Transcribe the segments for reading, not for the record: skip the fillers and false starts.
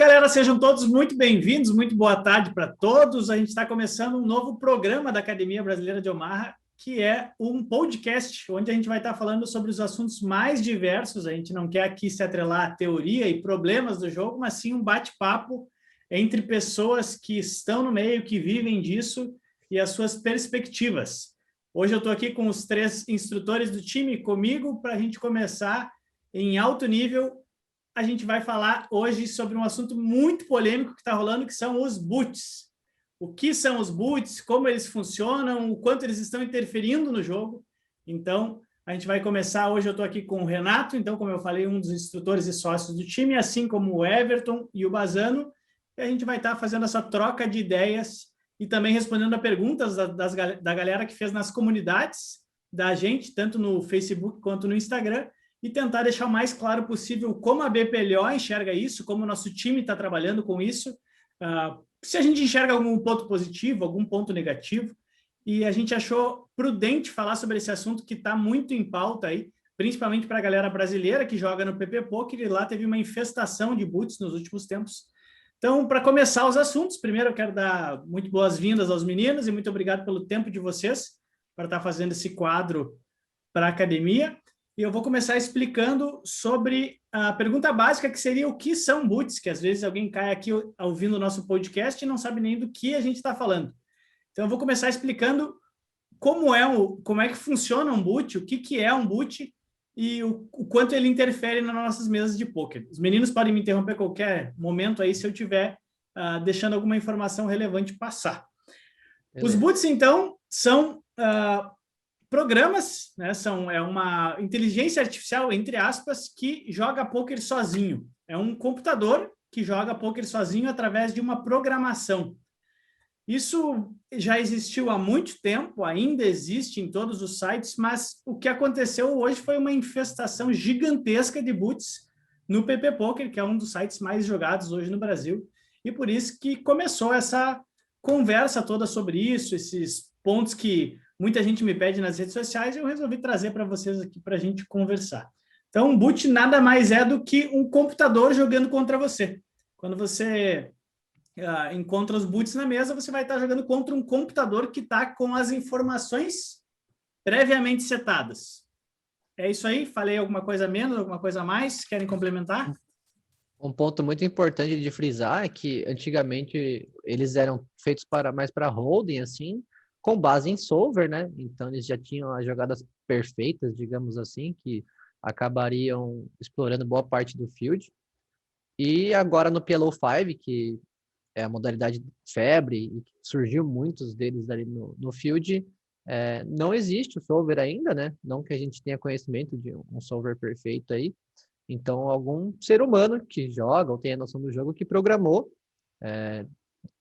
galera, sejam todos muito bem-vindos, muito boa tarde para todos. A gente está começando um novo programa da Academia Brasileira de Omaha, que é um podcast onde a gente vai estar falando sobre os assuntos mais diversos. A gente não quer aqui se atrelar à teoria e problemas do jogo, mas sim um bate-papo entre pessoas que estão no meio, que vivem disso e as suas perspectivas. Hoje eu estou aqui com os 3 instrutores do time comigo para a gente começar em alto nível. A gente vai falar hoje sobre um assunto muito polêmico que está rolando, que são os boots. O que são os boots, como eles funcionam, o quanto eles estão interferindo no jogo. Então, a gente vai começar. Hoje eu estou aqui com o Renato, então, como eu falei, um dos instrutores e sócios do time, assim como o Everton e o Bazano. E a gente vai estar fazendo essa troca de ideias e também respondendo a perguntas da galera que fez nas comunidades da gente, tanto no Facebook quanto no Instagram, e tentar deixar o mais claro possível como a BPLO enxerga isso, como o nosso time está trabalhando com isso, se a gente enxerga algum ponto positivo, algum ponto negativo, e a gente achou prudente falar sobre esse assunto que está muito em pauta aí, principalmente para a galera brasileira que joga no PP Poker, e lá teve uma infestação de boots nos últimos tempos. Então, para começar os assuntos, primeiro eu quero dar muito boas-vindas aos meninos e muito obrigado pelo tempo de vocês para estar fazendo esse quadro para a academia. E eu vou começar explicando sobre a pergunta básica, que seria o que são boots, que às vezes alguém cai aqui ouvindo o nosso podcast e não sabe nem do que a gente está falando. Então, eu vou começar explicando como é que funciona um boot, o que é um boot e o quanto ele interfere nas nossas mesas de poker. Os meninos podem me interromper a qualquer momento aí se eu estiver deixando alguma informação relevante passar. Beleza. Os boots, então, são programas, né? É uma inteligência artificial, entre aspas, que joga poker sozinho. É um computador que joga poker sozinho através de uma programação. Isso já existiu há muito tempo, ainda existe em todos os sites, mas o que aconteceu hoje foi uma infestação gigantesca de boots no PP Poker, que é um dos sites mais jogados hoje no Brasil, e por isso que começou essa conversa toda sobre isso, esses pontos que muita gente me pede nas redes sociais, e eu resolvi trazer para vocês aqui para a gente conversar. Então, um boot nada mais é do que um computador jogando contra você. Quando você encontra os boots na mesa, você vai estar jogando contra um computador que está com as informações previamente setadas. É isso aí? Falei alguma coisa a menos, alguma coisa a mais? Querem complementar? Um ponto muito importante de frisar é que antigamente eles eram feitos mais para holding, assim, com base em solver, né? Então eles já tinham as jogadas perfeitas, digamos assim, que acabariam explorando boa parte do field. E agora no PLO5, que é a modalidade febre, e surgiu muitos deles ali no field, não existe o solver ainda, né? Não que a gente tenha conhecimento de um solver perfeito aí. Então, algum ser humano que joga ou tem a noção do jogo que programou,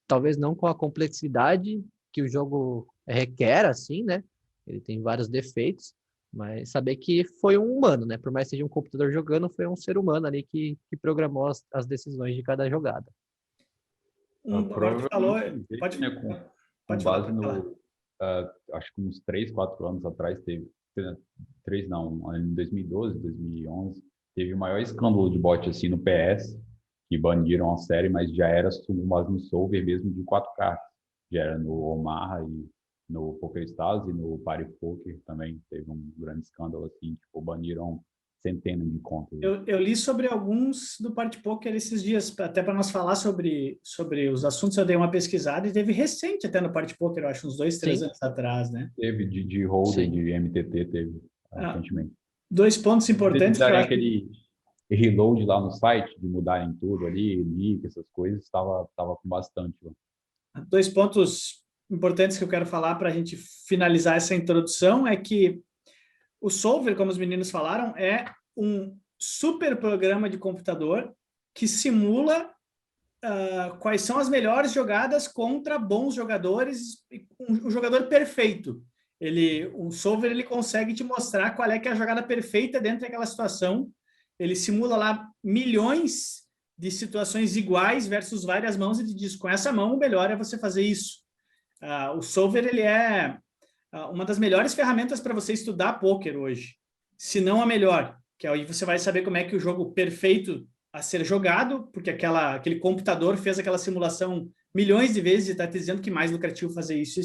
talvez não com a complexidade que o jogo requer, assim, né? Ele tem vários defeitos, mas saber que foi um humano, né? Por mais que seja um computador jogando, foi um ser humano ali que programou as decisões de cada jogada. Provavelmente, com base no... acho que uns 3, 4 anos atrás teve... em 2012, 2011, teve o maior escândalo de bot assim no PS, que baniram a série, mas já era no solver mesmo de 4 cartas. Já era no Omaha e no PokerStars e no Party Poker também teve um grande escândalo assim, tipo, baniram centenas de contas. Eu li sobre alguns do Party Poker esses dias, até para nós falar sobre os assuntos, eu dei uma pesquisada e teve recente até no Party Poker, eu acho, uns 2, 3 anos atrás, né? Teve de holder, de MTT, teve recentemente. 2 pontos importantes. Que aquele reload lá no site, de mudarem tudo ali, link, essas coisas, estava com bastante. 2 pontos importantes que eu quero falar para a gente finalizar essa introdução é que o solver, como os meninos falaram, é um super programa de computador que simula quais são as melhores jogadas contra bons jogadores, um jogador perfeito. O solver ele consegue te mostrar qual é que é a jogada perfeita dentro daquela situação. Ele simula lá milhões de situações iguais versus várias mãos e diz, com essa mão o melhor é você fazer isso. O solver ele é uma das melhores ferramentas para você estudar poker hoje, se não a melhor, que aí você vai saber como é que o jogo perfeito a ser jogado, porque aquele computador fez aquela simulação milhões de vezes e está dizendo que mais lucrativo fazer isso.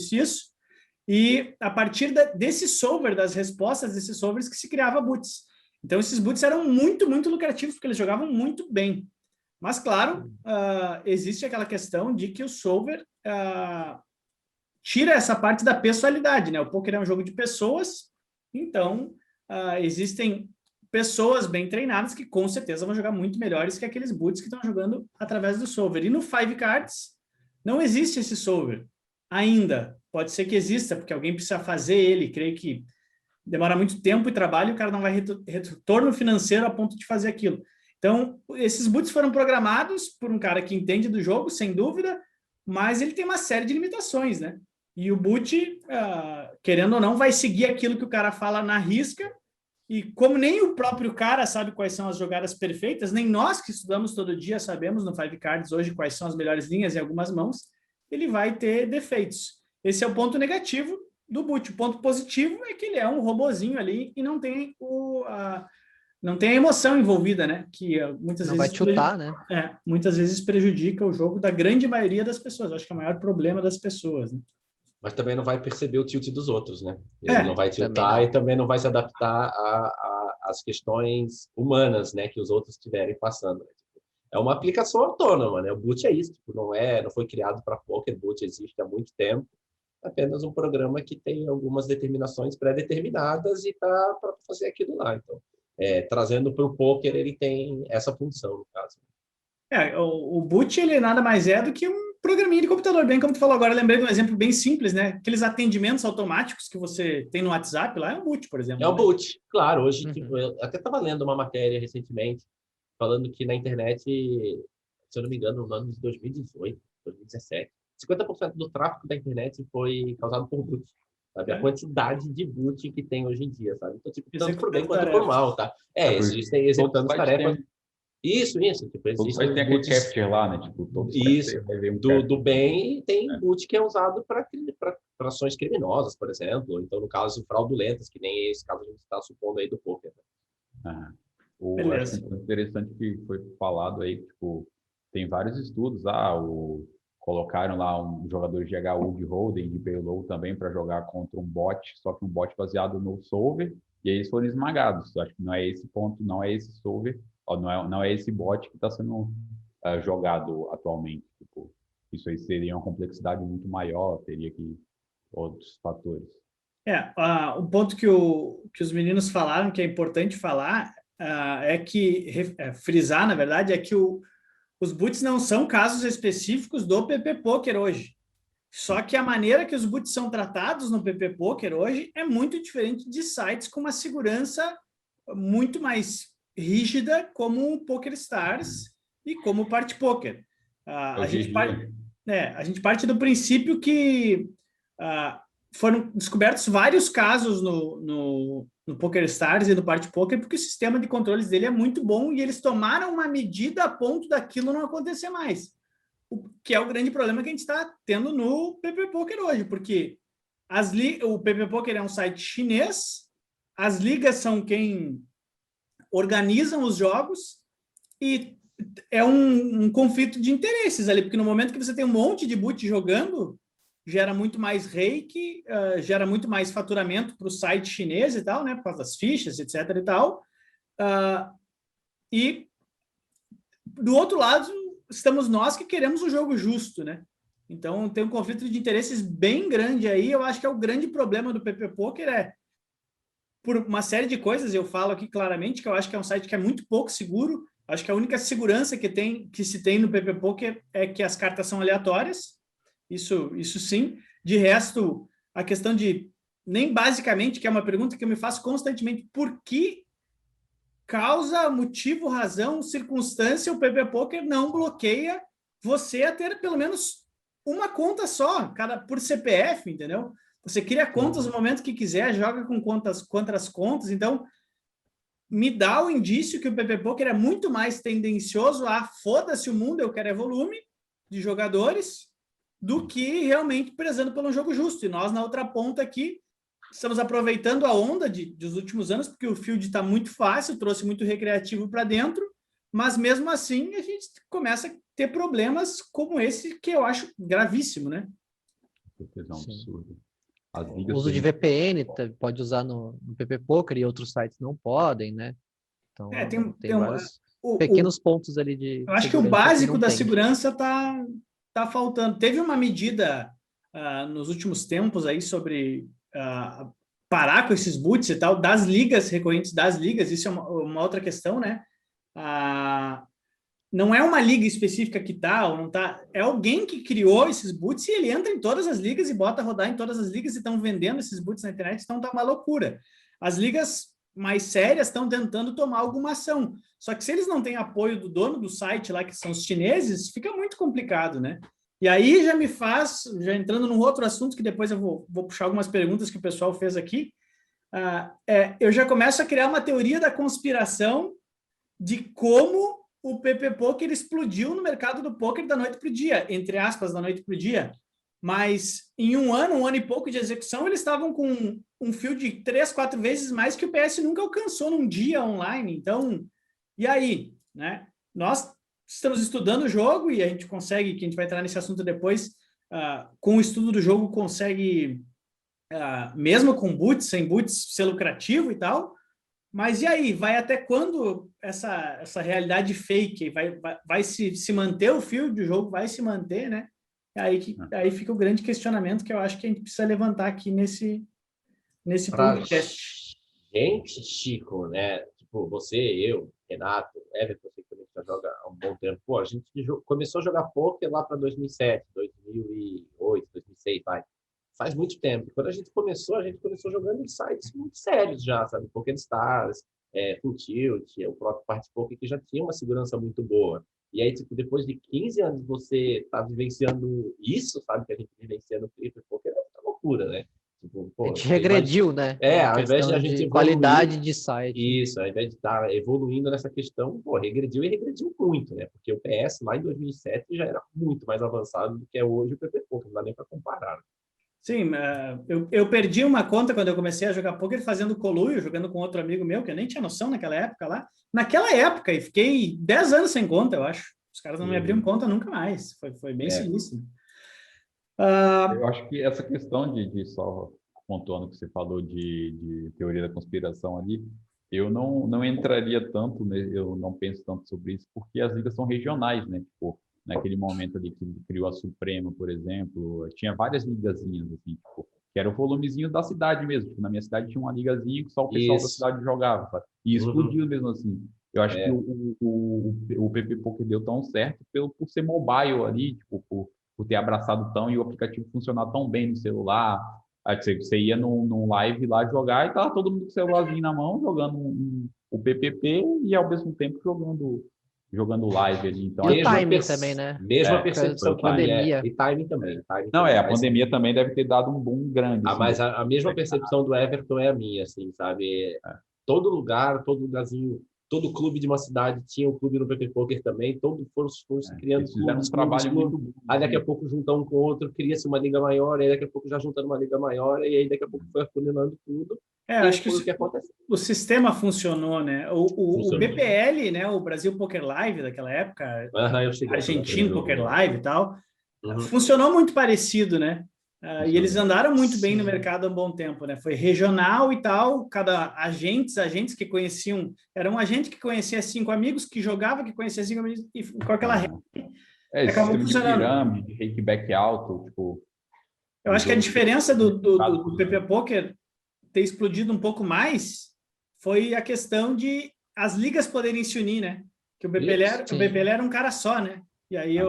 E a partir desse solver, das respostas desses solvers, que se criava boots. Então, esses boots eram muito, muito lucrativos, porque eles jogavam muito bem. Mas, claro, existe aquela questão de que o solver tira essa parte da pessoalidade, né? O poker é um jogo de pessoas, então existem pessoas bem treinadas que com certeza vão jogar muito melhores que aqueles boots que estão jogando através do solver. E no Five Cards não existe esse solver ainda. Pode ser que exista, porque alguém precisa fazer ele. Creio que demora muito tempo e trabalho e o cara não vai retorno financeiro a ponto de fazer aquilo. Então, esses boots foram programados por um cara que entende do jogo, sem dúvida, mas ele tem uma série de limitações, né? E o boot, querendo ou não, vai seguir aquilo que o cara fala na risca. E como nem o próprio cara sabe quais são as jogadas perfeitas, nem nós que estudamos todo dia sabemos no Five Cards hoje quais são as melhores linhas em algumas mãos, ele vai ter defeitos. Esse é o ponto negativo do boot. O ponto positivo é que ele é um robozinho ali e não tem não tem a emoção envolvida, né? Que muitas não vezes vai chutar, né? muitas vezes prejudica o jogo da grande maioria das pessoas. Eu acho que é o maior problema das pessoas, né? Mas também não vai perceber o tilt dos outros, né? Ele não vai tiltar e também não vai se adaptar às questões humanas, né? Que os outros estiverem passando. É uma aplicação autônoma, né? O boot é isso, tipo, não foi criado para poker, o boot existe há muito tempo. É apenas um programa que tem algumas determinações pré-determinadas e tá para fazer aquilo lá. Então, trazendo para o poker, ele tem essa função, no caso. O boot, ele nada mais é do que um programinha de computador, bem como tu falou agora. Eu lembrei de um exemplo bem simples, né? Aqueles atendimentos automáticos que você tem no WhatsApp lá, é um boot, por exemplo. É um boot, claro. Hoje, tipo, eu até estava lendo uma matéria recentemente falando que na internet, se eu não me engano, no ano de 2018, 2017, 50% do tráfego da internet foi causado por boot. Sabe? A quantidade de boot que tem hoje em dia, sabe? Então, tipo, tanto por bem quanto por mal, tá? Existem executando tarefas. Isso. Tipo, existe tem aquele capture lá, né? Tipo, isso. Do bem tem boot que é usado para ações criminosas, por exemplo. Então, no caso, fraudulentas, que nem esse caso a gente está supondo aí do poker. Né? Acho interessante que foi falado aí, tipo, tem vários estudos. Colocaram lá um jogador de HU de Hold'em, de Payload também, para jogar contra um bot, só que um bot baseado no solver, e aí eles foram esmagados. Acho que não é esse ponto, não é esse solver, não é esse bot que está sendo jogado atualmente. Tipo, isso aí seria uma complexidade muito maior, teria que outros fatores. Um ponto que os meninos falaram, que é importante falar, frisar, na verdade, é que os boots não são casos específicos do PP Poker hoje. Só que a maneira que os boots são tratados no PP Poker hoje é muito diferente de sites com uma segurança muito mais rígida, como o PokerStars e como o Party Poker. A gente parte do princípio que foram descobertos vários casos no PokerStars e no Party Poker, porque o sistema de controles dele é muito bom e eles tomaram uma medida a ponto daquilo não acontecer mais. Que é o grande problema que a gente está tendo no PP Poker hoje, porque o PP Poker é um site chinês, as ligas são quem organizam os jogos e é um conflito de interesses ali, porque no momento que você tem um monte de boot jogando, gera muito mais rake, gera muito mais faturamento para o site chinês e tal, né, por causa das fichas, etc. e tal. E do outro lado, estamos nós que queremos um jogo justo, né? Então, tem um conflito de interesses bem grande aí. Eu acho que é o grande problema do PP Poker por uma série de coisas. Eu falo aqui claramente que eu acho que é um site que é muito pouco seguro. Acho que a única segurança que se tem no PP Poker é que as cartas são aleatórias. Isso sim. De resto, a questão de nem basicamente, que é uma pergunta que eu me faço constantemente, por que causa, motivo, razão, circunstância, o PP Poker não bloqueia você a ter pelo menos uma conta só, por CPF, entendeu? Você cria contas no momento que quiser, joga com quantas contas. Então, me dá o indício que o PP Poker é muito mais tendencioso a foda-se o mundo, eu quero volume de jogadores, do que realmente prezando pelo jogo justo. E nós, na outra ponta aqui, estamos aproveitando a onda dos últimos anos, porque o field está muito fácil, trouxe muito recreativo para dentro, mas mesmo assim a gente começa a ter problemas como esse, que eu acho gravíssimo, né? É um absurdo. O uso de VPN pode usar no PP Poker e outros sites não podem, né? Então, tem vários pequenos pontos ali de eu acho que o básico da segurança tá faltando. Teve uma medida nos últimos tempos aí sobre parar com esses boots e tal, das ligas recorrentes das ligas, isso é uma outra questão, né? Não é uma liga específica que tá ou não tá, é alguém que criou esses boots e ele entra em todas as ligas e bota a rodar em todas as ligas e estão vendendo esses boots na internet, então tá uma loucura. As ligas mais sérias estão tentando tomar alguma ação, só que se eles não têm apoio do dono do site lá, que são os chineses, fica muito complicado, né? E aí já entrando num outro assunto, que depois eu vou puxar algumas perguntas que o pessoal fez aqui, eu já começo a criar uma teoria da conspiração de como o PP Poker explodiu no mercado do poker da noite para o dia, entre aspas, da noite para o dia. Mas em um ano e pouco de execução, eles estavam com um fio de 3, 4 vezes mais que o PS nunca alcançou num dia online. Então, e aí? Né? Nós estamos estudando o jogo e a gente consegue, que a gente vai entrar nesse assunto depois, com o estudo do jogo, consegue, mesmo com boots, sem boots, ser lucrativo e tal. Mas e aí? Vai até quando essa realidade fake vai se manter, o fio do jogo vai se manter, né? Aí fica o grande questionamento que eu acho que a gente precisa levantar aqui nesse podcast. Gente, Chico, né? Tipo, você, eu, Renato, Everton, você que já joga há um bom tempo. Pô, a gente começou a jogar poker lá para 2007, 2008, 2006, vai. Faz muito tempo. Quando a gente começou jogando em sites muito sérios já, sabe? PokerStars, Full Tilt, o próprio Partypoker, que já tinha uma segurança muito boa. E aí, tipo, depois de 15 anos você tá vivenciando isso, sabe? Que a gente vivencia no Flipper Poker, é uma loucura, né? Tipo, pô, a gente regrediu, né? Ao invés de a gente qualidade de site. Isso, ao invés de estar evoluindo nessa questão, pô, regrediu muito, né? Porque o PS lá em 2007 já era muito mais avançado do que é hoje o PP Poker, não dá nem para comparar. Sim, eu perdi uma conta quando eu comecei a jogar poker fazendo coluio, jogando com outro amigo meu, que eu nem tinha noção naquela época lá. Naquela época, e fiquei 10 anos sem conta, eu acho. Os caras não me abriam conta nunca mais. Foi bem sinistro. Eu acho que essa questão de só pontuando que você falou de teoria da conspiração ali, eu não entraria tanto, né, eu não penso tanto sobre isso, porque as ligas são regionais, né? Tipo, naquele momento ali que criou a Suprema, por exemplo, tinha várias ligazinhas, assim, tipo, que era o volumezinho da cidade mesmo. Tipo, na minha cidade tinha uma ligazinha que só o pessoal da cidade jogava, sabe? E explodiu mesmo assim. Eu acho que o PP Poker deu tão certo por ser mobile ali, tipo, por ter abraçado tão e o aplicativo funcionar tão bem no celular. Aí você ia num live lá jogar e tava todo mundo com o celularzinho na mão, jogando o PPP e ao mesmo tempo jogando live ali. Então, e o timing também, né? Mesma percepção que pandemia. E timing também. A pandemia também deve ter dado um boom grande. Assim, mas a mesma percepção do Everton é a minha, assim, sabe? Todo lugar, todo lugarzinho, todo clube de uma cidade tinha um clube no PP Poker também, todos foram criando clubes, um trabalho muito bom. Aí daqui a pouco juntam um com o outro, cria-se uma liga maior, aí daqui a pouco já juntando uma liga maior, e aí daqui a pouco foi afunilando tudo. Acho que o sistema funcionou, né? O BPL, né? O Brasil Poker Live daquela época, Argentino Poker Live e tal, funcionou muito parecido, né? E eles andaram muito bem no mercado há um bom tempo, né? Foi regional e tal, cada agentes que conheciam, era um agente que conhecia 5 amigos, que jogava, que conhecia 5 amigos, e com aquela regra. Acabou funcionando. Pirâmide, rakeback alto, tipo... Eu acho que a diferença do PP Poker ter explodido um pouco mais foi a questão de as ligas poderem se unir, né? Que o BPL era um cara só, né? E aí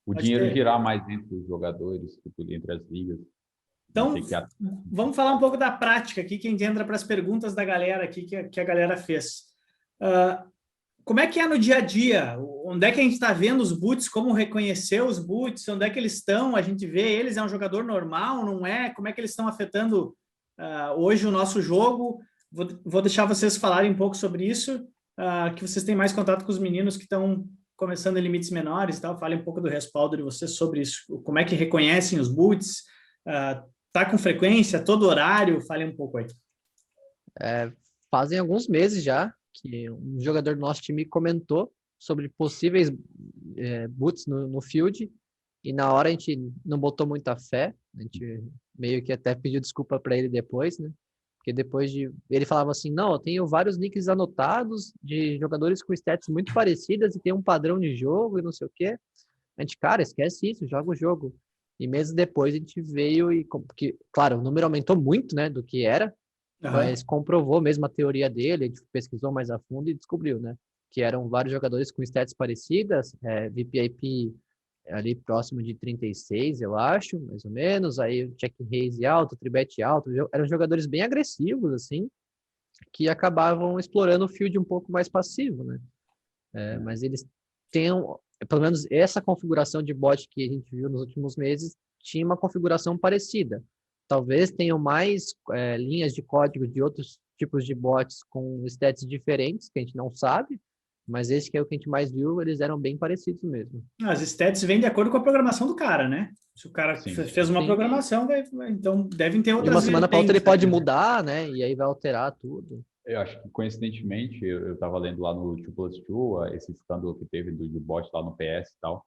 o dinheiro girar mais entre os jogadores, entre as ligas. Então, vamos falar um pouco da prática aqui, que a gente entra para as perguntas da galera aqui, que a galera fez. Como é que é no dia a dia? Onde é que a gente está vendo os boots? Como reconhecer os boots? Onde é que eles estão? A gente vê eles, é um jogador normal, não é? Como é que eles estão afetando hoje o nosso jogo? Vou deixar vocês falarem um pouco sobre isso, que vocês têm mais contato com os meninos que estão começando em limites menores e tal. Fale um pouco do respaldo de vocês sobre isso. Como é que reconhecem os boots? Tá com frequência? Todo horário? Fale um pouco aí. Fazem alguns meses já que um jogador do nosso time comentou sobre possíveis boots no field, e na hora a gente não botou muita fé, a gente meio que até pediu desculpa para ele depois, né? Porque ele falava assim, não, eu tenho vários nicks anotados de jogadores com stats muito parecidas e tem um padrão de jogo e não sei o quê. A gente, cara, esquece isso, joga o jogo. E meses depois a gente veio porque, claro, o número aumentou muito, né, do que era, mas comprovou mesmo a teoria dele, a gente pesquisou mais a fundo e descobriu, né, que eram vários jogadores com stats parecidas, VPIP ali próximo de 36, eu acho, mais ou menos, aí o check raise alto, tribet alto, eram jogadores bem agressivos, assim, que acabavam explorando o field um pouco mais passivo, né, mas eles têm, pelo menos essa configuração de bot que a gente viu nos últimos meses, tinha uma configuração parecida. Talvez tenham mais linhas de código de outros tipos de bots com stats diferentes, que a gente não sabe, mas esse que é o que a gente mais viu, eles eram bem parecidos mesmo. As stats vêm de acordo com a programação do cara, né? Se o cara fez uma programação, então devem ter outras. De uma semana para outra ele pode mudar, né? E aí vai alterar tudo. Eu acho que, coincidentemente, eu estava lendo lá no 2+2, esse escândalo que teve do bot lá no PS e tal,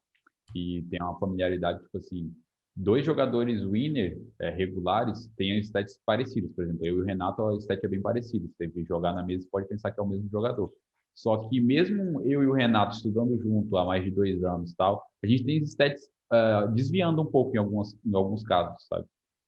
e tem uma familiaridade, tipo assim, 2 jogadores winner regulares têm stats parecidos. Por exemplo, eu e o Renato, a stat é bem parecida. Se você jogar na mesa, você pode pensar que é o mesmo jogador. Só que mesmo eu e o Renato estudando junto há mais de 2 anos e tal, a gente tem stats desviando um pouco em alguns casos, sabe?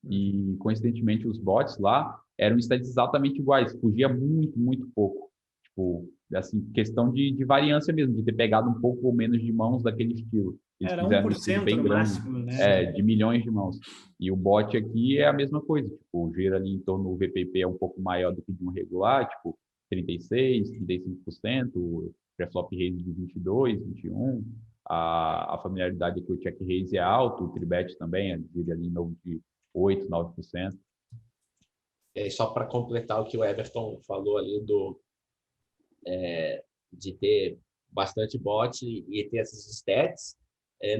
E, coincidentemente, os bots lá eram stats exatamente iguais, fugia muito, muito pouco. Tipo, assim, questão de variância mesmo, de ter pegado um pouco ou menos de mãos daquele estilo. Eles era fizeram 1% bem no grande, máximo, né? de milhões de mãos. E o bot aqui é a mesma coisa, tipo, gira ali em torno do VPP é um pouco maior do que de um regular, tipo, 36%, 35%, pré-flop raise de 22%, 21%. A familiaridade aqui, o check raise é alto, o tribet também, gira ali em novo de 8%, 9%. Só para completar o que o Everton falou ali de ter bastante bot e ter essas stats,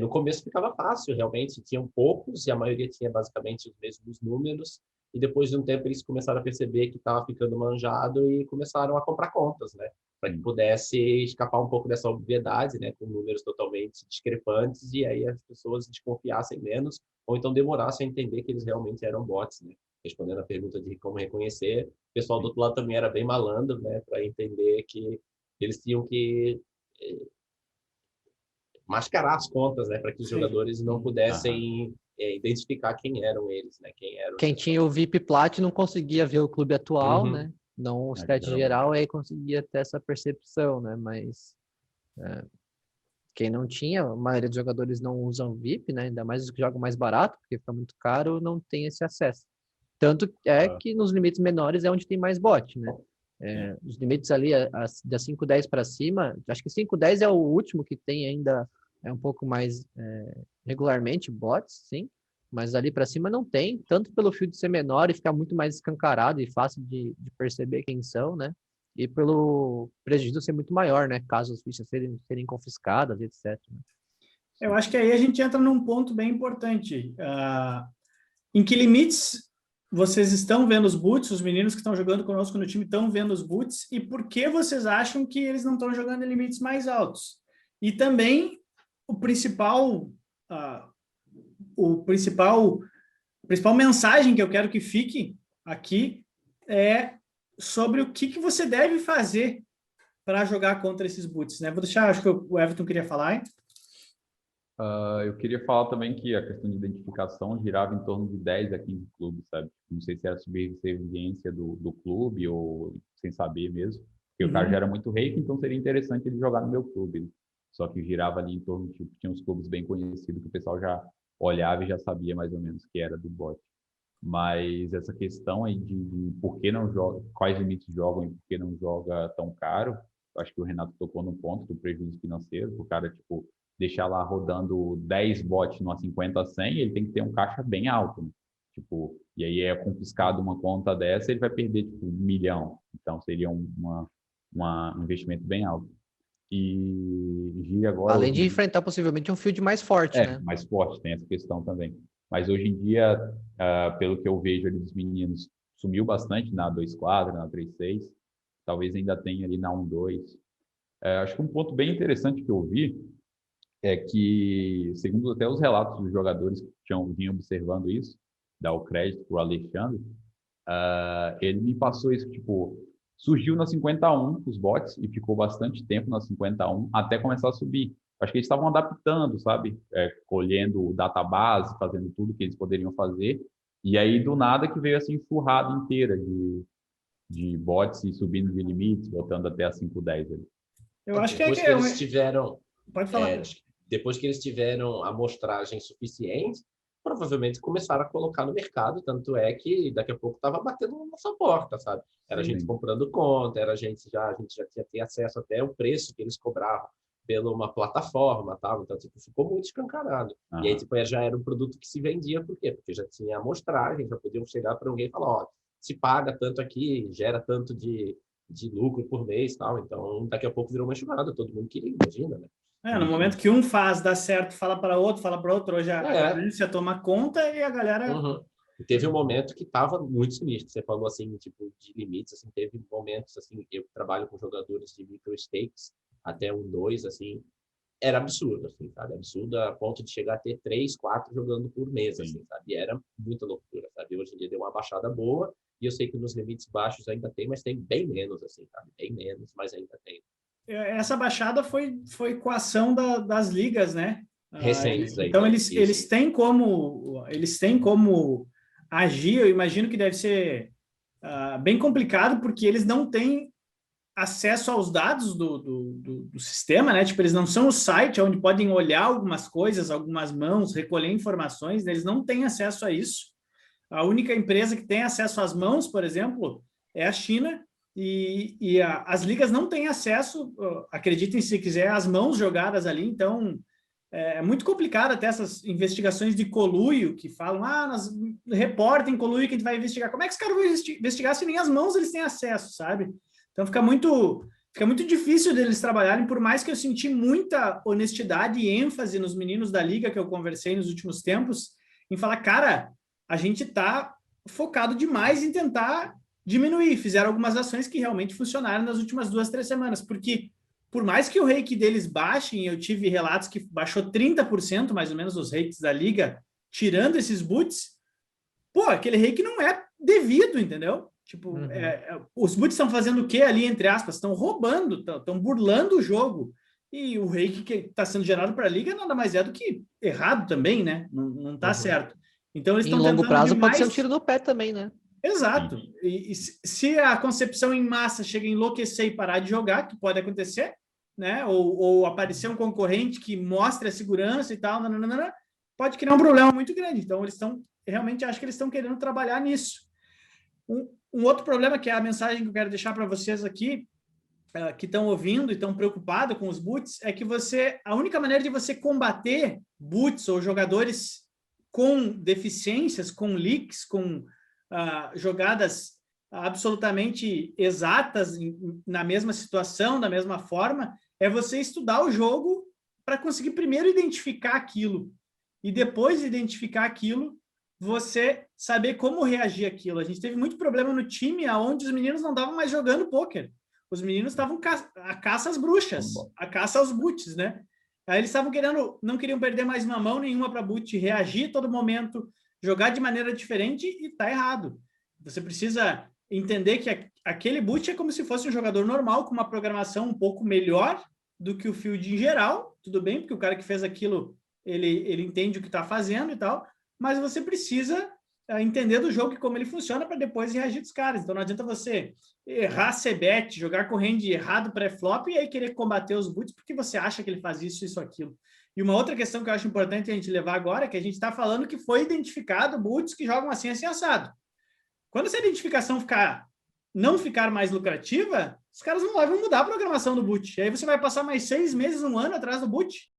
no começo ficava fácil, realmente, tinham poucos e a maioria tinha basicamente os mesmos números, e depois de um tempo eles começaram a perceber que estava ficando manjado e começaram a comprar contas, né? Para que pudesse escapar um pouco dessa obviedade, né? Com números totalmente discrepantes, e aí as pessoas desconfiassem menos, ou então demorassem a entender que eles realmente eram bots, né? Respondendo a pergunta de como reconhecer, o pessoal do outro lado também era bem malandro, né? Para entender que eles tinham que mascarar as contas, né? Para que os jogadores não pudessem identificar quem eram eles, né? Quem tinha o VIP Plat não conseguia ver o clube atual, né? Não o stat geral, aí conseguia ter essa percepção, né? Mas quem não tinha, a maioria dos jogadores não usam VIP, né? Ainda mais os que jogam mais barato, porque fica muito caro, não tem esse acesso. Tanto que nos limites menores é onde tem mais bot, né? Os limites ali, da 5-10 para cima, acho que 5-10 é o último que tem ainda, um pouco mais regularmente bots, sim, mas ali para cima não tem, tanto pelo field ser menor e ficar muito mais escancarado e fácil de perceber quem são, né? E pelo prejuízo ser muito maior, né? Caso as fichas serem confiscadas, etc. Eu acho que aí a gente entra num ponto bem importante. Em que limites vocês estão vendo os boots? Os meninos que estão jogando conosco no time estão vendo os boots? E por que vocês acham que eles não estão jogando em limites mais altos? E também a principal mensagem que eu quero que fique aqui é sobre o que você deve fazer para jogar contra esses boots, né? Vou deixar, acho que o Everton queria falar, hein? Eu queria falar também que a questão de identificação girava em torno de 10 a 15 clubes, sabe? Não sei se era subserviência do clube ou sem saber mesmo. Porque o cara já era muito rake, então seria interessante ele jogar no meu clube. Né? Só que girava ali em torno de, tinha uns clubes bem conhecidos que o pessoal já olhava e já sabia mais ou menos que era do bot. Mas essa questão aí de por que não joga, quais limites jogam e por que não joga tão caro, acho que o Renato tocou no ponto do prejuízo financeiro, o cara, tipo, deixar lá rodando 10 bots numa 50-100, ele tem que ter um caixa bem alto, né? Tipo, e aí é confiscado uma conta dessa, ele vai perder, tipo, 1 milhão. Então, seria um investimento bem alto. E gira agora... Além de enfrentar possivelmente um field mais forte, né? mais forte, tem essa questão também. Mas hoje em dia, pelo que eu vejo ali dos meninos, sumiu bastante na 2-4, na 3-6. talvez ainda tenha ali na 1.2. Acho que um ponto bem interessante que eu vi é que, segundo até os relatos dos jogadores que vinham observando isso, dar o crédito para o Alexandre, ele me passou isso, tipo, surgiu na 51 os bots e ficou bastante tempo na 51 até começar a subir. Acho que eles estavam adaptando, sabe? Colhendo database, fazendo tudo que eles poderiam fazer. E aí, do nada, que veio essa enxurrada inteira de bots e subindo de limites, voltando até a 5.10 ali. Eu acho que depois que eles tiveram... Pode falar. Depois que eles tiveram amostragem suficiente, provavelmente começaram a colocar no mercado, tanto é que daqui a pouco estava batendo na nossa porta, sabe? Era gente comprando conta, a gente já tinha acesso até ao preço que eles cobravam pela uma plataforma, tal. Então, tipo, ficou muito escancarado. E aí, tipo, já era um produto que se vendia, por quê? Porque já tinha amostragem, já podiam chegar para alguém e falar, ó, se paga tanto aqui, gera tanto de lucro por mês, tal. Então, daqui a pouco virou uma enxurrada, todo mundo queria, imagina, né? No momento que um faz, dá certo, fala para outro, hoje a ganância toma conta e a galera... E teve um momento que estava muito sinistro. Você falou, assim, tipo, de limites, assim, teve momentos, assim, eu trabalho com jogadores de micro stakes, até 1.2, assim, era absurdo, assim, sabe? Absurdo a ponto de chegar a ter 3, 4 jogando por mês, assim, sabe? E era muita loucura, sabe? Hoje em dia deu uma baixada boa, e eu sei que nos limites baixos ainda tem, mas tem bem menos, assim, sabe? Bem menos, mas ainda tem. Essa baixada foi com a ação das ligas, né? Recentes aí. Então, eles têm como agir. Eu imagino que deve ser bem complicado, porque eles não têm acesso aos dados do sistema, né? Tipo, eles não são o site onde podem olhar algumas coisas, algumas mãos, recolher informações, eles não têm acesso a isso. A única empresa que tem acesso às mãos, por exemplo, é a China, e as ligas não têm acesso, acreditem se quiser, às mãos jogadas ali. Então, é muito complicado até essas investigações de conluio que falam, nós reportem conluio que a gente vai investigar. Como é que os caras vão investigar se nem as mãos eles têm acesso, sabe? Então, fica muito difícil deles trabalharem, por mais que eu senti muita honestidade e ênfase nos meninos da liga que eu conversei nos últimos tempos, em falar, cara, a gente está focado demais em tentar diminuir. Fizeram algumas ações que realmente funcionaram nas últimas 2, 3 semanas, porque por mais que o rake deles baixem, eu tive relatos que baixou 30% mais ou menos os rakes da liga, tirando esses boots, aquele rake não é devido, entendeu? Tipo, os boots estão fazendo o quê ali, entre aspas? Estão roubando, estão burlando o jogo. E o rake que está sendo gerado para a liga nada mais é do que errado também, né? Não está certo. Então, eles estão em longo prazo demais... pode ser um tiro no pé também, né? Exato. E se a concepção em massa chega a enlouquecer e parar de jogar, que pode acontecer, né? Ou aparecer um concorrente que mostre a segurança e tal, pode criar um problema muito grande. Então, realmente acho que eles estão querendo trabalhar nisso. Um outro problema, que é a mensagem que eu quero deixar para vocês aqui, que estão ouvindo e estão preocupados com os boots, é que a única maneira de você combater boots ou jogadores com deficiências, com leaks, com jogadas absolutamente exatas na mesma situação, da mesma forma, é você estudar o jogo para conseguir primeiro identificar aquilo e depois de identificar aquilo, você saber como reagir àquilo. A gente teve muito problema no time onde os meninos não estavam mais jogando pôquer. Os meninos estavam a caça às bruxas, a caça aos boots, né? Aí eles não queriam perder mais uma mão nenhuma para boot, reagir a todo momento, jogar de maneira diferente, e tá errado. Você precisa entender que aquele boot é como se fosse um jogador normal, com uma programação um pouco melhor do que o field em geral, tudo bem, porque o cara que fez aquilo, ele entende o que está fazendo e tal, mas você precisa entender do jogo e como ele funciona para depois reagir dos caras. Então não adianta você errar C-bet, jogar com hand errado pré-flop e aí querer combater os boots porque você acha que ele faz isso, aquilo. E uma outra questão que eu acho importante a gente levar agora é que a gente está falando que foi identificado boots que jogam assim assado. Quando essa identificação não ficar mais lucrativa, os caras vão mudar a programação do boot. E aí você vai passar mais 6 meses, 1 ano atrás do boot.